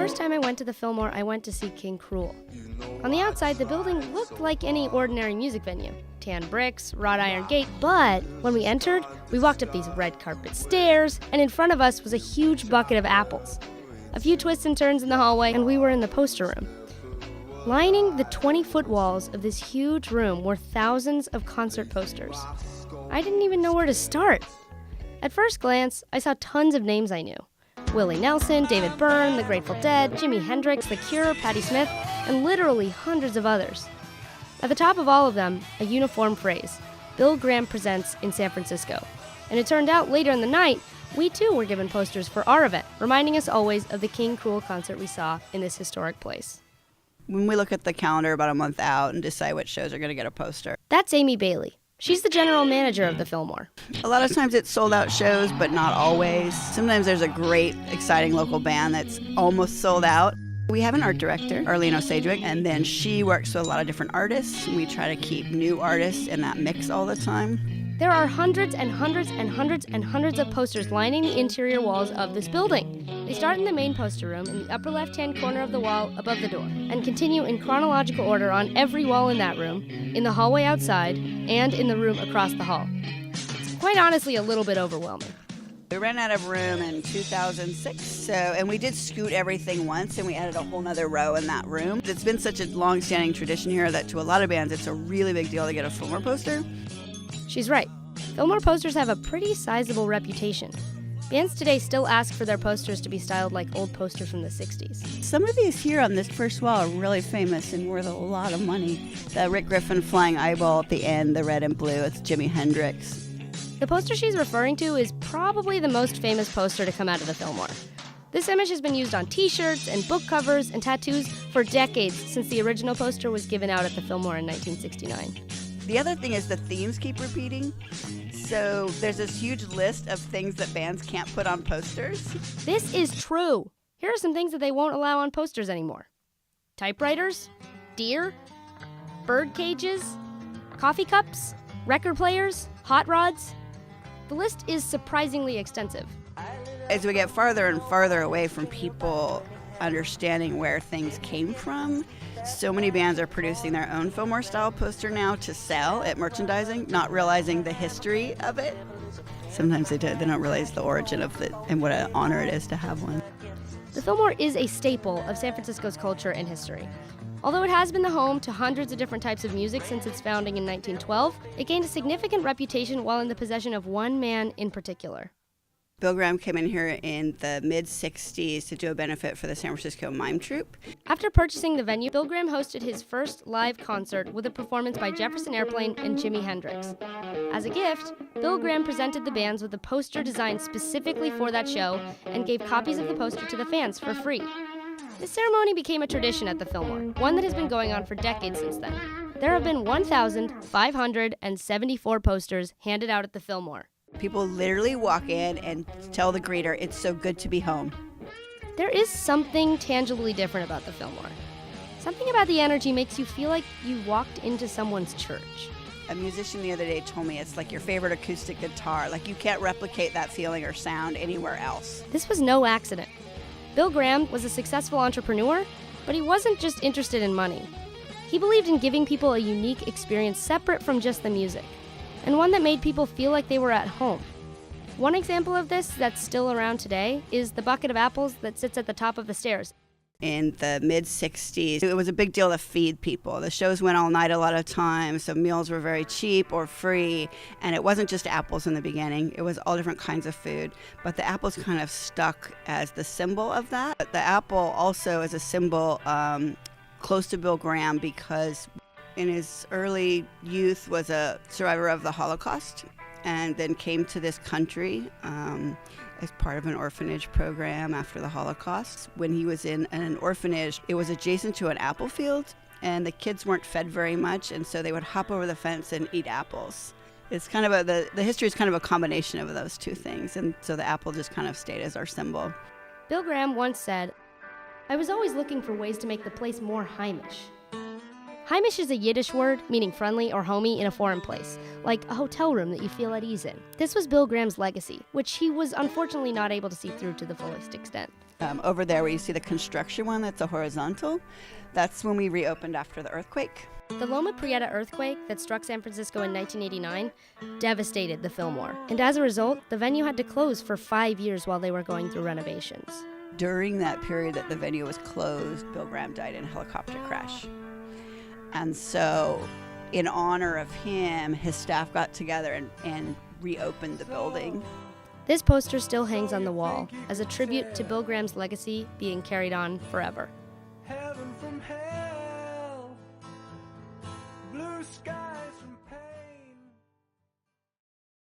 first time I went to the Fillmore, I went to see King Cruel. On the outside, the building looked like any ordinary music venue. Tan bricks, wrought iron gate, but when we entered, we walked up these red carpet stairs, and in front of us was a huge bucket of apples. A few twists and turns in the hallway, and we were in the poster room. Lining the 20-foot walls of this huge room were thousands of concert posters. I didn't even know where to start. At first glance, I saw tons of names I knew. Willie Nelson, David Byrne, The Grateful Dead, Jimi Hendrix, The Cure, Patti Smith, and literally hundreds of others. At the top of all of them, a uniform phrase, Bill Graham Presents in San Francisco. And it turned out later in the night, we too were given posters for our event, reminding us always of the King Cruel concert we saw in this historic place. When we look at the calendar about a month out and decide which shows are going to get a poster. That's Amie Bailey. She's the general manager of the Fillmore. A lot of times it's sold out shows, but not always. Sometimes there's a great, exciting local band that's almost sold out. We have an art director, Arlene Sedgwick, and then she works with a lot of different artists. We try to keep new artists in that mix all the time. There are hundreds and hundreds and hundreds and hundreds of posters lining the interior walls of this building. They start in the main poster room in the upper left-hand corner of the wall above the door and continue in chronological order on every wall in that room, in the hallway outside, and in the room across the hall. It's quite honestly a little bit overwhelming. We ran out of room in 2006, and we did scoot everything once, and we added a whole nother row in that room. It's been such a long-standing tradition here that to a lot of bands, it's a really big deal to get a Fillmore poster. She's right. Fillmore posters have a pretty sizable reputation. Bands today still ask for their posters to be styled like old posters from the 60s. Some of these here on this first wall are really famous and worth a lot of money. The Rick Griffin flying eyeball at the end, the red and blue, it's Jimi Hendrix. The poster she's referring to is probably the most famous poster to come out of the Fillmore. This image has been used on t-shirts and book covers and tattoos for decades since the original poster was given out at the Fillmore in 1969. The other thing is the themes keep repeating. So there's this huge list of things that bands can't put on posters. This is true. Here are some things that they won't allow on posters anymore. Typewriters, deer, bird cages, coffee cups, record players, hot rods. The list is surprisingly extensive. As we get farther and farther away from people understanding where things came from, so many bands are producing their own Fillmore-style poster now to sell at merchandising, not realizing the history of it. Sometimes they don't realize the origin of it and what an honor it is to have one. The Fillmore is a staple of San Francisco's culture and history. Although it has been the home to hundreds of different types of music since its founding in 1912, it gained a significant reputation while in the possession of one man in particular. Bill Graham came in here in the mid-'60s to do a benefit for the San Francisco Mime Troupe. After purchasing the venue, Bill Graham hosted his first live concert with a performance by Jefferson Airplane and Jimi Hendrix. As a gift, Bill Graham presented the bands with a poster designed specifically for that show and gave copies of the poster to the fans for free. This ceremony became a tradition at the Fillmore, one that has been going on for decades since then. There have been 1,574 posters handed out at the Fillmore. People literally walk in and tell the greeter, "It's so good to be home." There is something tangibly different about the Fillmore. Something about the energy makes you feel like you walked into someone's church. A musician the other day told me it's like your favorite acoustic guitar. Like you can't replicate that feeling or sound anywhere else. This was no accident. Bill Graham was a successful entrepreneur, but he wasn't just interested in money. He believed in giving people a unique experience separate from just the music, and one that made people feel like they were at home. One example of this that's still around today is the bucket of apples that sits at the top of the stairs. In the mid-'60s, it was a big deal to feed people. The shows went all night a lot of times, so meals were very cheap or free, and it wasn't just apples in the beginning. It was all different kinds of food, but the apples kind of stuck as the symbol of that. But the apple also is a symbol close to Bill Graham because in his early youth was a survivor of the Holocaust and then came to this country as part of an orphanage program after the Holocaust. When he was in an orphanage, it was adjacent to an apple field, and the kids weren't fed very much, and so they would hop over the fence and eat apples. It's kind of the history is kind of a combination of those two things, and so the apple just kind of stayed as our symbol. Bill Graham once said, "I was always looking for ways to make the place more Heimish." Heimish is a Yiddish word meaning friendly or homey in a foreign place, like a hotel room that you feel at ease in. This was Bill Graham's legacy, which he was unfortunately not able to see through to the fullest extent. Over there where you see the construction one that's a horizontal, that's when we reopened after the earthquake. The Loma Prieta earthquake that struck San Francisco in 1989 devastated the Fillmore, and as a result, the venue had to close for 5 years while they were going through renovations. During that period that the venue was closed, Bill Graham died in a helicopter crash. And so, in honor of him, his staff got together and reopened the building. This poster still hangs on the wall as a tribute to Bill Graham's legacy being carried on forever. Heaven from hell, blue sky.